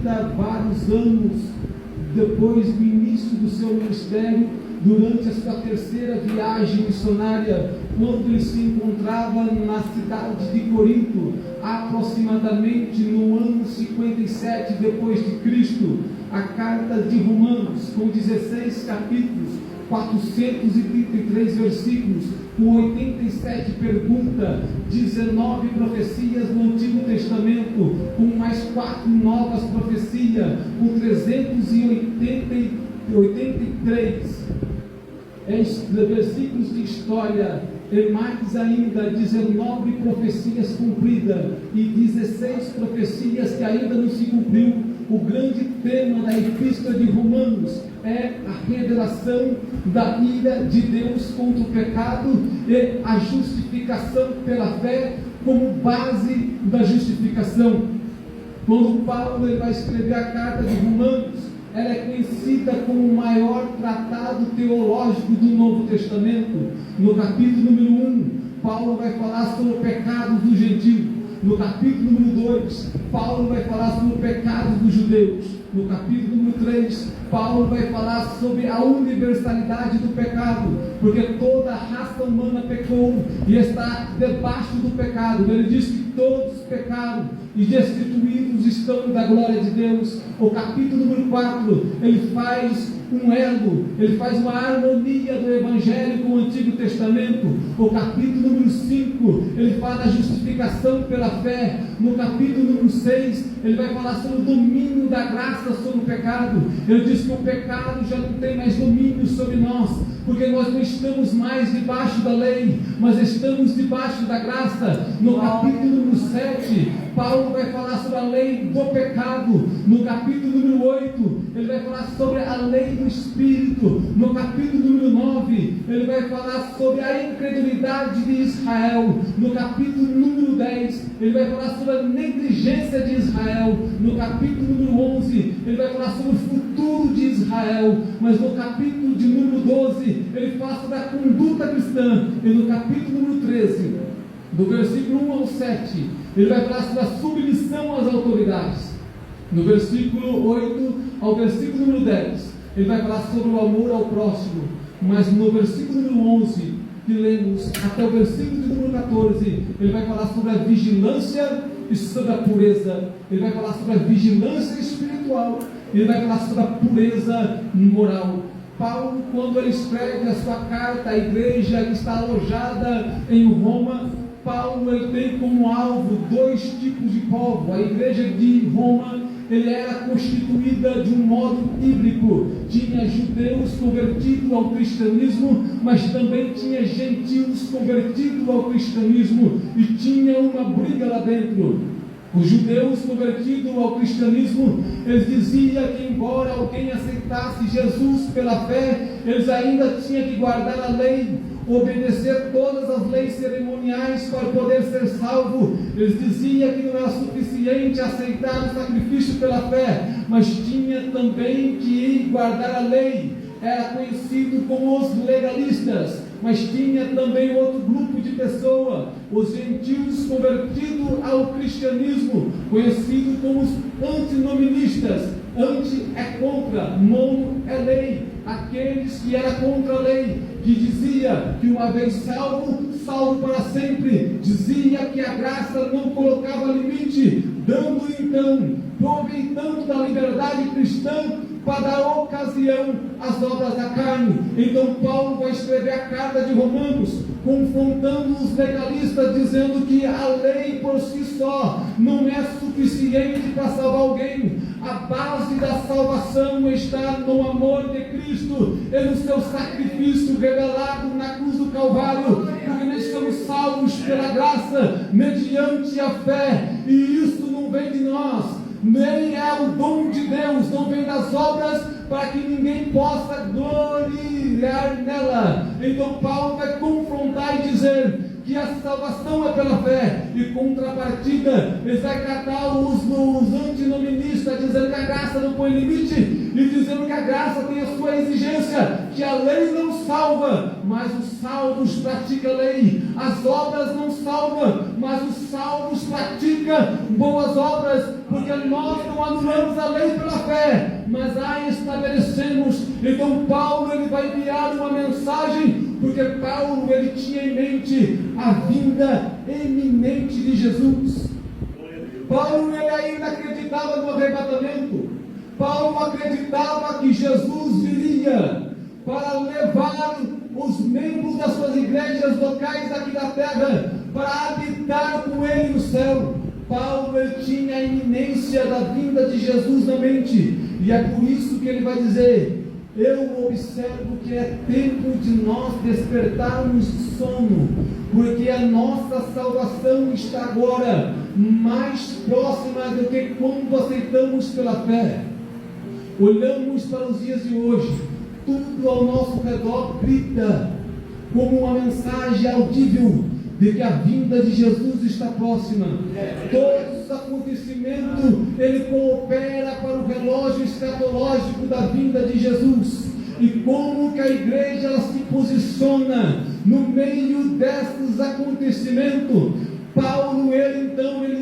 ainda vários anos depois do início do seu ministério, durante a sua terceira viagem missionária, quando ele se encontrava na cidade de Corinto, aproximadamente no ano 57 depois de Cristo, a carta de Romanos, com 16 capítulos, 433 versículos, com 87 perguntas, 19 profecias no Antigo Testamento, com mais 4 novas profecias, com 383 versículos de história, e mais ainda 19 profecias cumpridas e 16 profecias que ainda não se cumpriu. O grande tema da Epístola de Romanos é a revelação da ira de Deus contra o pecado e a justificação pela fé como base da justificação. Quando Paulo ele vai escrever a carta de Romanos, ela é conhecida como o maior tratado teológico do Novo Testamento. No capítulo número 1, Paulo vai falar sobre o pecado dos gentios. No capítulo número 2, Paulo vai falar sobre o pecado dos judeus. No capítulo número 3, Paulo vai falar sobre a universalidade do pecado, porque toda a raça humana pecou e está debaixo do pecado. Ele diz que todos pecaram e destituídos estão da glória de Deus. O capítulo número 4, ele faz um elo, ele faz uma harmonia do Evangelho com o Antigo Testamento. O capítulo número 5, ele fala da justificação pela fé. No capítulo número 6, ele vai falar sobre o domínio da graça sobre o pecado. Ele diz que o pecado já não tem mais domínio sobre nós, porque nós não estamos mais debaixo da lei, mas estamos debaixo da graça. No capítulo número 7, Paulo vai falar sobre a lei do pecado. No capítulo número 8, ele vai falar sobre a lei do Espírito. No capítulo número 9, ele vai falar sobre a incredulidade de Israel. No capítulo número 10, ele vai falar sobre a negligência de Israel. No capítulo número 11, ele vai falar sobre o futuro de Israel. Mas no capítulo de número 12, ele fala sobre a conduta cristã. E no capítulo número 13, do versículo 1 ao 7, ele vai falar sobre a submissão às autoridades. No versículo 8 ao versículo número 10, ele vai falar sobre o amor ao próximo. Mas no versículo número 11, que lemos, até o versículo de número 14, ele vai falar sobre a vigilância e sobre a pureza. Ele vai falar sobre a vigilância espiritual, ele vai falar sobre a pureza moral. Paulo, quando ele escreve a sua carta à igreja que está alojada em Roma, Paulo ele tem como alvo 2 tipos de povo. A igreja de Roma ele era constituída de um modo bíblico. Tinha judeus convertidos ao cristianismo, mas também tinha gentios convertidos ao cristianismo, e tinha uma briga lá dentro. Os judeus convertidos ao cristianismo, eles diziam que embora alguém aceitasse Jesus pela fé, eles ainda tinham que guardar a lei, obedecer todas as leis cerimoniais para poder ser salvo. Eles diziam que não era suficiente aceitar o sacrifício pela fé, mas tinha também que guardar a lei. Era conhecido como os legalistas. Mas tinha também outro grupo de pessoas, os gentios convertidos ao cristianismo, conhecidos como os antinoministas. Anti é contra, nomo é lei. Aqueles que eram contra a lei, que dizia que uma vez salvo, salvo para sempre. Dizia que a graça não colocava limite, dando então, aproveitando da liberdade cristã para dar ocasião às obras da carne. Então Paulo vai escrever a carta de Romanos, confrontando os legalistas, dizendo que a lei por si só não é suficiente para salvar alguém. A base da salvação está no amor de Cristo e no seu sacrifício revelado na cruz do Calvário, porque nós somos salvos pela graça, mediante a fé, e isso não vem de nós, nem é o dom de Deus, não vem das obras, para que ninguém possa gloriar nela. Então Paulo vai confrontar e dizer que a salvação é pela fé, e contrapartida, ele vai catar os antinoministas, dizendo que a graça não põe limite, e dizendo que a graça tem a sua exigência, que a lei não salva, mas os salvos praticam a lei. As obras não salvam, mas os salvos praticam boas obras. porque nós não anulamos a lei pela fé, mas a estabelecemos. Então Paulo ele vai enviar uma mensagem, porque Paulo ele tinha em mente a vinda eminente de Jesus. Paulo ele ainda acreditava no arrebatamento. Paulo acreditava que Jesus viria para levar os membros das suas igrejas locais aqui da terra para habitar com ele no céu. Paulo ele tinha a iminência da vinda de Jesus na mente, e é por isso que ele vai dizer: eu observo que é tempo de nós despertarmos do sono, porque a nossa salvação está agora mais próxima do que quando aceitamos pela fé. Olhamos para os dias de hoje, tudo ao nosso redor grita como uma mensagem audível de que a vinda de Jesus está próxima. Todos os acontecimentos ele coopera para o relógio escatológico da vinda de Jesus. E como que a igreja ela se posiciona no meio desses acontecimentos? Paulo ele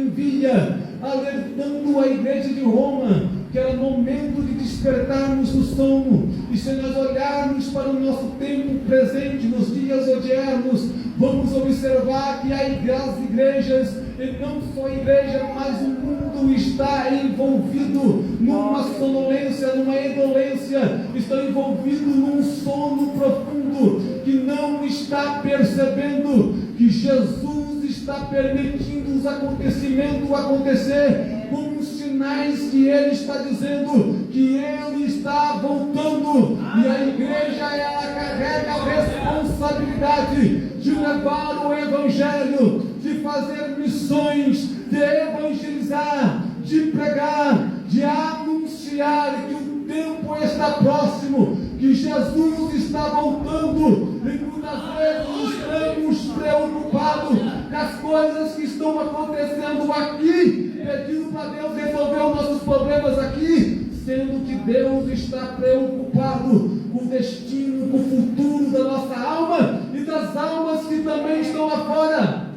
envia alertando a igreja de Roma que era momento de despertarmos do sono. E se nós olharmos para o nosso tempo presente, nos dias odiernos, vamos observar que as igrejas, e não só a igreja, mas o mundo está envolvido numa sonolência, numa indolência, está envolvido num sono profundo, que não está percebendo que Jesus está permitindo os acontecimentos acontecer, como sinais que ele está dizendo que ele está voltando, e a igreja ela carrega a responsabilidade de levar o evangelho, de fazer missões, de evangelizar, de pregar, de anunciar que o tempo está próximo, que Jesus está voltando, e muitas vezes estamos preocupados com as coisas que estão acontecendo aqui, pedindo para Deus resolver os nossos problemas aqui, sendo que Deus está preocupado com o destino, com o futuro da nossa alma e das almas que também estão lá fora.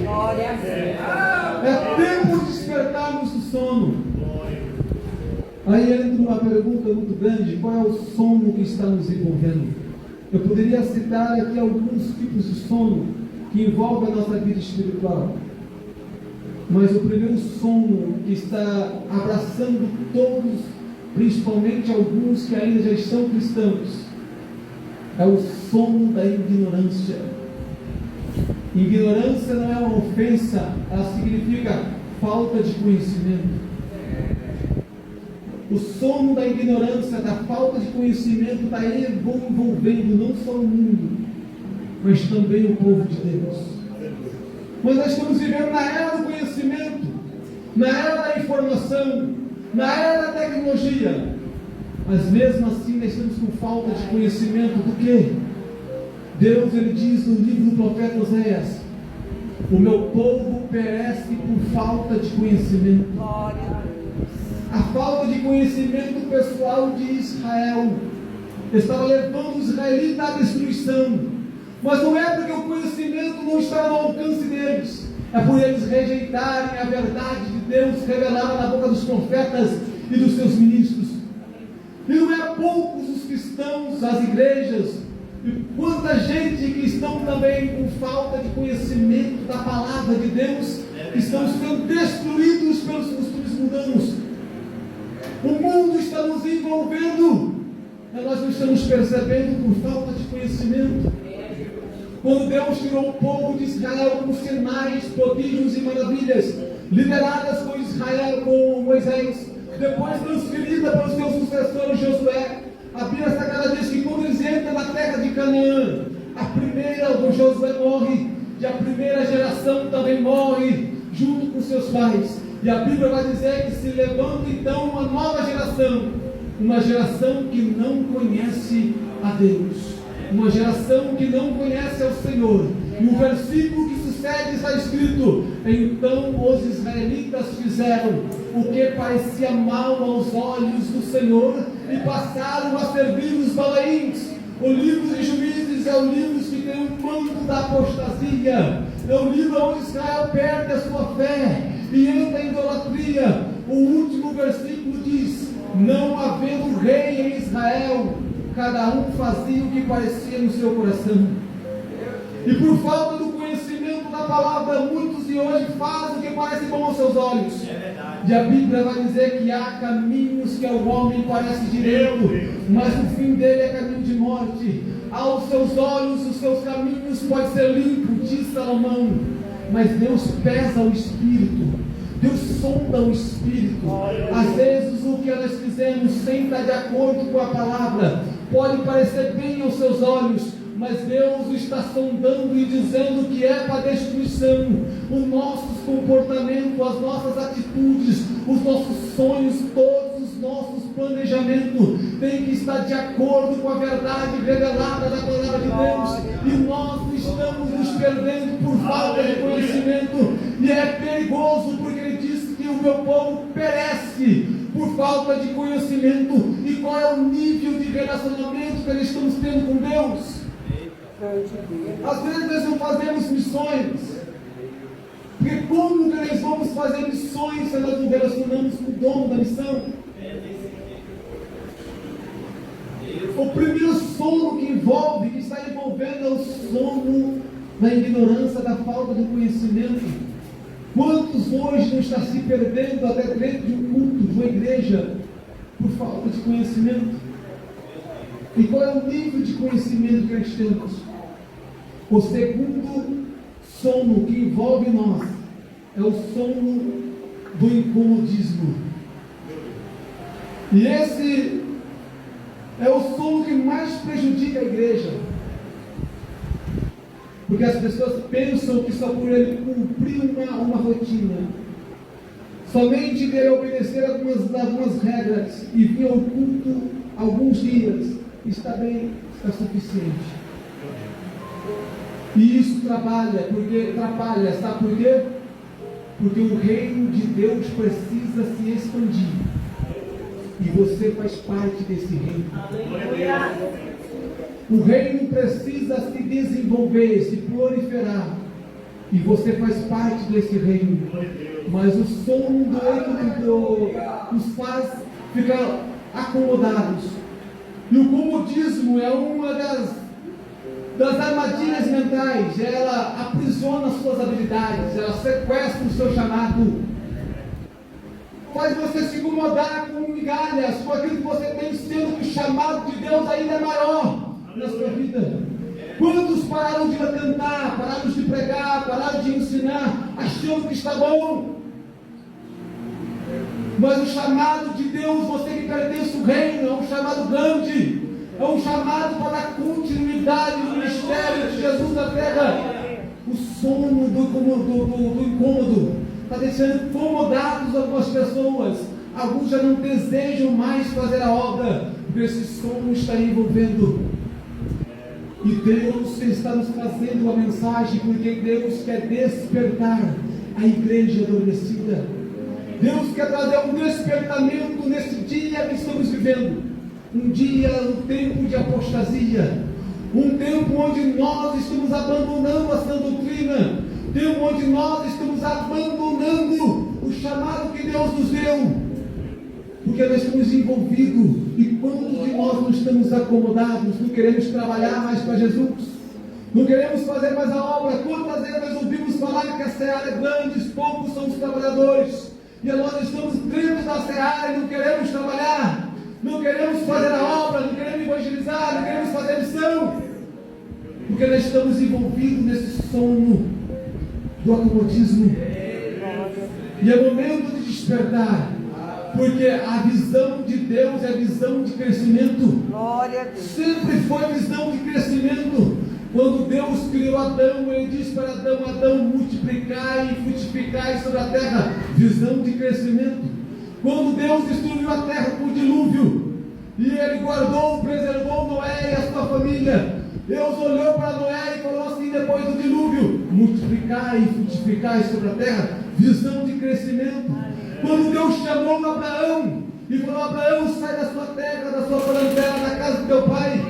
Glória a Deus. É tempo de despertarmos do sono. Aí entra uma pergunta muito grande: qual é o sono que está nos envolvendo? Eu poderia citar aqui alguns tipos de sono que envolvem a nossa vida espiritual, mas o primeiro sono que está abraçando todos, principalmente alguns que ainda já estão cristãos, é o sono da ignorância. Ignorância não é uma ofensa, ela significa falta de conhecimento. O sono da ignorância, da falta de conhecimento, está envolvendo não só o mundo, mas também o povo de Deus. Mas nós estamos vivendo na era do conhecimento, na era da informação, na era da tecnologia, mas mesmo assim nós estamos com falta de conhecimento do quê? Deus ele diz no livro do profeta Oséias: o meu povo perece por falta de conhecimento. A falta de conhecimento pessoal de Israel estava levando os israelitas à destruição, mas não é porque o conhecimento não estava no alcance deles, é por eles rejeitarem a verdade de Deus revelada na boca dos profetas e dos seus ministros. E não é poucos os cristãos, as igrejas, e quanta gente que estão também com falta de conhecimento da palavra de Deus, estão sendo destruídos pelos costumes mundanos. O mundo está nos envolvendo, mas nós não estamos percebendo por falta de conhecimento. Quando Deus tirou o povo de Israel com sinais, prodígios e maravilhas, lideradas por Israel, com Moisés, depois transferida para o seu sucessor Josué, a Bíblia Sagrada diz que quando eles entram na terra de Canaã, a primeira do Josué morre, e a primeira geração também morre, junto com seus pais. E a Bíblia vai dizer que se levanta então uma nova geração, uma geração que não conhece a Deus, uma geração que não conhece ao Senhor. E o versículo que sucede está escrito: então os israelitas fizeram o que parecia mal aos olhos do Senhor e passaram a servir os Balaíns. O livro de Juízes é o livro que tem o manto da apostasia, é o livro onde Israel perde a sua fé. e entra em idolatria. O último versículo diz: não havendo rei em Israel, cada um fazia o que parecia no seu coração. E por falta do conhecimento da palavra, muitos de hoje fazem o que parece bom aos seus olhos. E a Bíblia vai dizer que há caminhos que ao homem parece direito, mas o fim dele é caminho de morte. Aos seus olhos, os seus caminhos podem ser limpos, diz Salomão, mas Deus pesa o espírito, Deus sonda o espírito. Às vezes o que nós fizemos sem estar de acordo com a palavra pode parecer bem aos seus olhos, mas Deus está sondando e dizendo que é para destruição. Os nossos comportamentos, as nossas atitudes, os nossos sonhos, todos os nossos planejamentos têm que estar de acordo com a verdade revelada da palavra de Deus. E nós estamos nos perdendo por falta de conhecimento, e é perigoso, porque Ele disse que o meu povo perece por falta de conhecimento. E qual é o nível de relacionamento que nós estamos tendo com Deus? Às vezes nós não fazemos missões, porque como que nós vamos fazer missões se nós não relacionamos com o dono da missão? O primeiro sono que envolve, que está envolvendo, é o sono da ignorância, da falta de conhecimento. Quantos hoje não estão se perdendo até dentro de um culto, de uma igreja, por falta de conhecimento? E qual é o nível de conhecimento que nós temos? O segundo sono que envolve nós é o sono do incomodismo. E esse é o sono que mais prejudica a igreja, porque as pessoas pensam que só por ele cumprir uma rotina, somente dele obedecer algumas regras e vir ao culto alguns dias, está bem, está suficiente. E isso atrapalha, sabe por quê? Porque o reino de Deus precisa se expandir, e você faz parte desse reino. O reino precisa se desenvolver, se proliferar, e você faz parte desse reino. Mas o sono nos faz ficar acomodados, e o comodismo é uma das armadilhas mentais. Ela aprisiona as suas habilidades, ela sequestra o seu chamado, faz você se incomodar com migalhas, com aquilo que você tem, sendo que o chamado de Deus ainda é maior na sua vida. Quantos pararam de cantar, pararam de pregar, pararam de ensinar, achando que está bom? Mas o chamado de Deus, você que pertence ao reino, é um chamado grande, é um chamado para a continuidade do ministério de Jesus na terra. O sono do incômodo está deixando incomodados algumas pessoas. Alguns já não desejam mais fazer a obra, porque esse sono está envolvendo. E Deus está nos fazendo uma mensagem, porque Deus quer despertar a igreja adormecida. Deus quer trazer um despertamento nesse dia que estamos vivendo. Um dia, um tempo de apostasia, um tempo onde nós estamos abandonando a sã doutrina, um tempo onde nós estamos abandonando o chamado que Deus nos deu, porque nós estamos envolvidos. E quantos de nós não estamos acomodados, não queremos trabalhar mais para Jesus, não queremos fazer mais a obra? Quantas vezes nós ouvimos falar que a seara é grande, poucos são os trabalhadores, e nós estamos dentro da seara e não queremos trabalhar, não queremos fazer a obra, não queremos evangelizar, não queremos fazer missão, porque nós estamos envolvidos nesse sono do acomodismo. E é momento de despertar, porque a visão de Deus é a visão de crescimento. Sempre foi visão de crescimento. Quando Deus criou Adão, Ele disse para Adão: Adão, multiplicai e frutificai sobre a terra. Visão de crescimento. Quando Deus destruiu a terra com o dilúvio, e Ele guardou, preservou Noé e a sua família, Deus olhou para Noé e falou assim depois do dilúvio: multiplicai e frutificai sobre a terra. Visão de crescimento. Quando Deus chamou Abraão e falou: Abraão, sai da sua terra, da sua parentela, da casa do teu pai,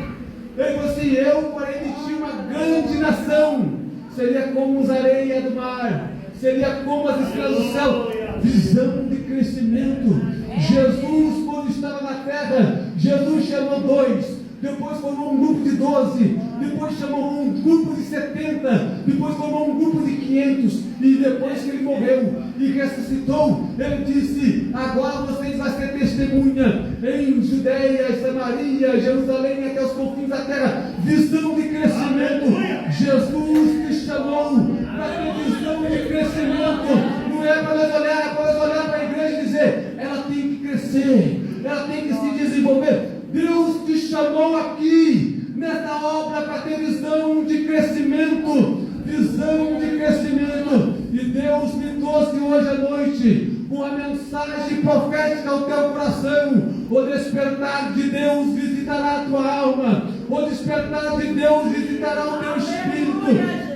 Ele falou assim: eu farei de ti uma grande nação, seria como as areias do mar, seria como as estrelas do céu. visão de crescimento. Jesus, quando estava na terra, Jesus chamou 2, depois formou um grupo de 12, depois chamou um grupo de 70, depois formou um grupo de 500, e depois que ele morreu e ressuscitou, ele disse: agora vocês vão ser testemunha em Judeia, Samaria, Jerusalém, até os confins da terra. Visão de crescimento. Jesus te chamou para ter visão de crescimento. Não é para nós olhar para a igreja e dizer: ela tem que crescer, ela tem que se desenvolver. Deus te chamou aqui nessa obra para ter visão de crescimento. Visão de crescimento. E Deus me trouxe hoje à noite uma mensagem profética ao teu coração. O despertar de Deus visitará a tua alma. O despertar de Deus visitará o teu espírito.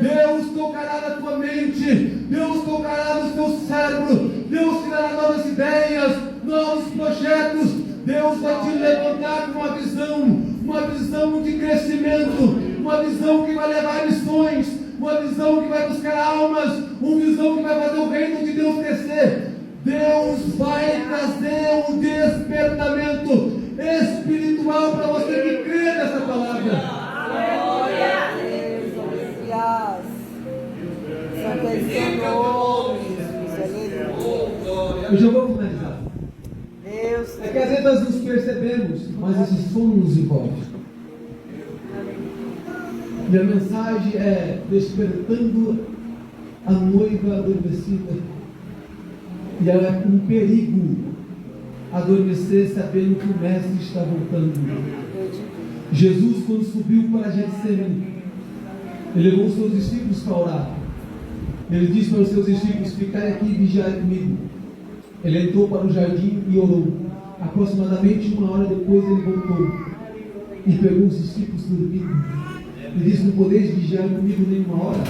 Deus tocará na tua mente. Deus tocará no teu cérebro. Deus te dará novas ideias, novos projetos. Deus vai te levantar com uma visão de crescimento, uma visão que vai levar missões, uma visão que vai buscar almas, uma visão que vai fazer o reino de Deus crescer. Deus vai trazer um despertamento espiritual para você que crê nessa palavra. Glória a Deus, Santo é Senhor, Eu já vou finalizar. Deus, é que às vezes nós nos percebemos, mas esse som nos envolve. E a mensagem é despertando a noiva adormecida. E ela é um perigo adormecer sabendo que o mestre está voltando. Jesus, quando subiu para Getsemane, ele levou os seus discípulos para orar. Ele disse para os seus discípulos: ficai aqui e vigiai comigo. Ele entrou para o jardim e orou. Aproximadamente 1 hora depois ele voltou e pegou os discípulos dormindo. Ele disse: não podeis vigiar comigo nem 1 hora?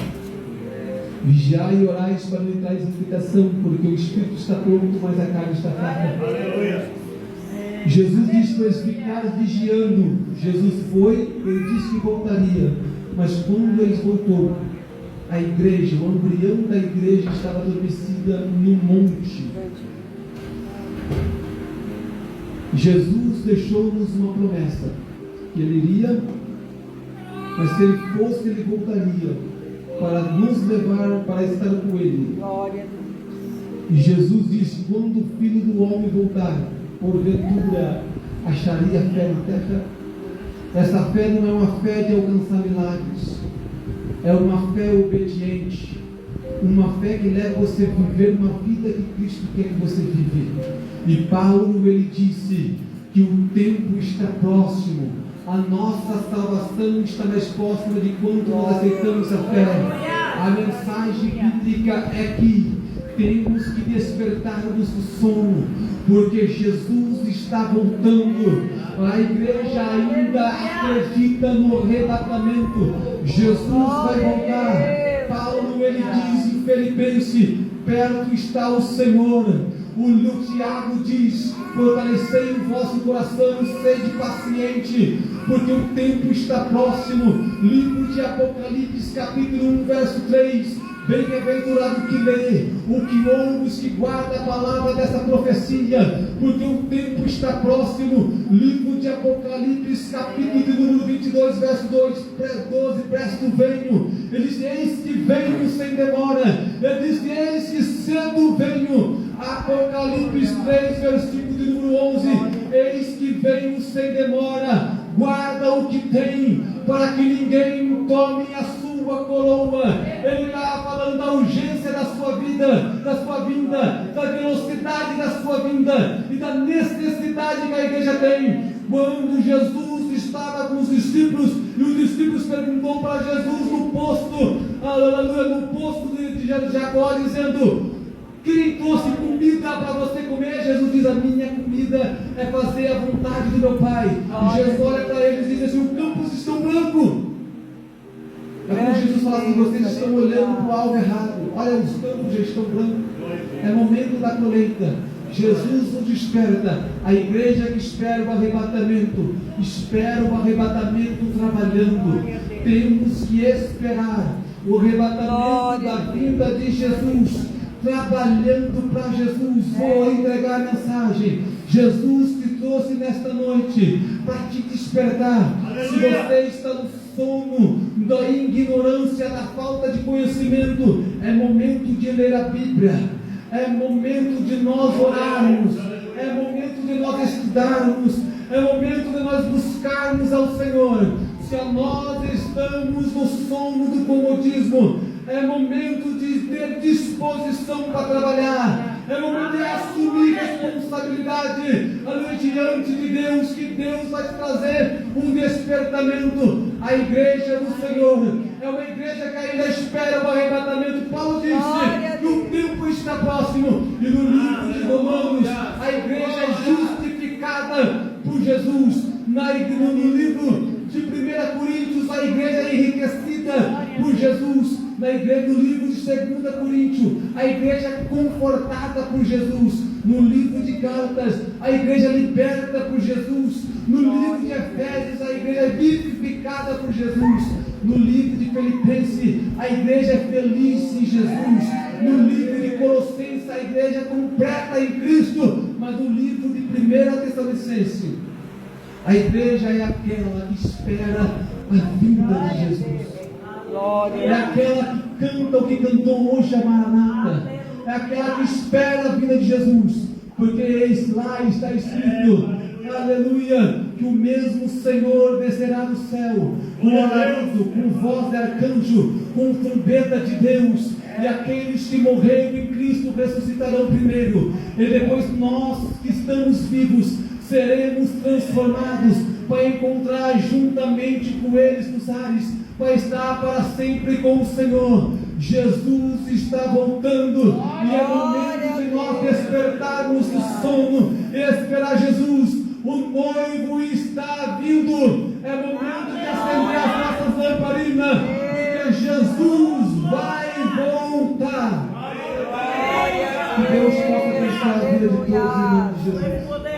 Vigiai e orais para não entrar em irritação, porque o espírito está pronto, mas a carne está fraca. Jesus disse para eles ficarem vigiando. Jesus foi, ele disse que voltaria, mas quando ele voltou, a igreja, o embrião da igreja estava adormecida no monte. Jesus deixou-nos uma promessa, que ele iria, mas se ele fosse, ele voltaria para nos levar para estar com ele. E Jesus disse: quando o Filho do Homem voltar, porventura acharia fé na terra? Essa fé não é uma fé de alcançar milagres, é uma fé obediente, uma fé que leva você a viver uma vida que Cristo quer que você vive. E Paulo, ele disse que o tempo está próximo. A nossa salvação está mais próxima de quando nós aceitamos a fé. A mensagem bíblica é que temos que despertar-nos do sono, porque Jesus está voltando. A igreja ainda acredita no arrebatamento. Jesus vai voltar. Paulo, ele diz em Filipenses: perto está o Senhor. O Tiago diz: fortalecei o vosso coração, sede paciente, porque o tempo está próximo. Livro de Apocalipse, capítulo 1, verso 3. Bem-aventurado que lê, o que ouve, os que guarda a palavra dessa profecia, porque o tempo está próximo. Livro de Apocalipse, capítulo de número 22, verso 12, presto venho. Ele diz: eis que venho sem demora. Ele diz: eis que cedo venho. Apocalipse 3, versículo de número 11. Eis que venho sem demora. Guarda o que tem, para que ninguém tome a sua coroa. Ele está falando da urgência da sua vida, da sua vinda, da velocidade da sua vinda e da necessidade que a igreja tem. Quando Jesus estava com os discípulos, e os discípulos perguntou para Jesus no posto, aleluia, no posto de Jacó, dizendo: quem trouxe comida para você comer? Jesus diz: a minha comida é fazer a vontade do meu Pai. E Jesus olha para eles e diz assim: os campos estão brancos. É como Jesus fala assim: vocês estão olhando para o alvo errado. Olha, os campos já estão brancos. É momento da colheita. Jesus nos desperta. A igreja que espera o arrebatamento trabalhando. Temos que esperar o arrebatamento da vinda de Jesus. trabalhando para Jesus. Vou entregar a mensagem. Jesus te trouxe nesta noite para te despertar. Se você está no sono da ignorância, da falta de conhecimento, é momento de ler a Bíblia, é momento de nós orarmos, é momento de nós estudarmos, é momento de nós buscarmos ao Senhor. Se nós estamos no sono do comodismo, é momento de ter disposição para trabalhar, é momento de assumir responsabilidade diante de Deus, que Deus vai trazer um despertamento. A igreja do Senhor é uma igreja que ainda espera o arrebatamento. Paulo disse que o tempo está próximo, e no livro de Romanos a igreja é justificada por Jesus. No livro de 1 Coríntios a igreja é enriquecida por Jesus. No livro de 2 Coríntios a igreja é confortada por Jesus. No livro de Gálatas a igreja é liberta por Jesus. No livro de Efésios a igreja é vivificada por Jesus. No livro de Filipenses a igreja é feliz em Jesus. No livro de Colossenses a igreja é completa em Cristo. Mas no livro de 1 Tessalonicenses a igreja é aquela que espera a vinda de Jesus. É aquela que canta o que cantou hoje a Maranata. É aquela que espera a vinda de Jesus. Porque lá está escrito, aleluia, que o mesmo Senhor descerá do céu com alarido, com voz de arcanjo, com trombeta de Deus. E aqueles que morreram em Cristo ressuscitarão primeiro. E depois nós que estamos vivos seremos transformados para encontrar juntamente com eles nos ares, para estar para sempre com o Senhor. Jesus está voltando, e é momento de nós despertarmos do sono e esperar Jesus. O noivo está vindo. É momento de acender as nossas lamparinas, porque Jesus vai voltar. Que Deus possa abençoar a vida de todos em nome de Jesus.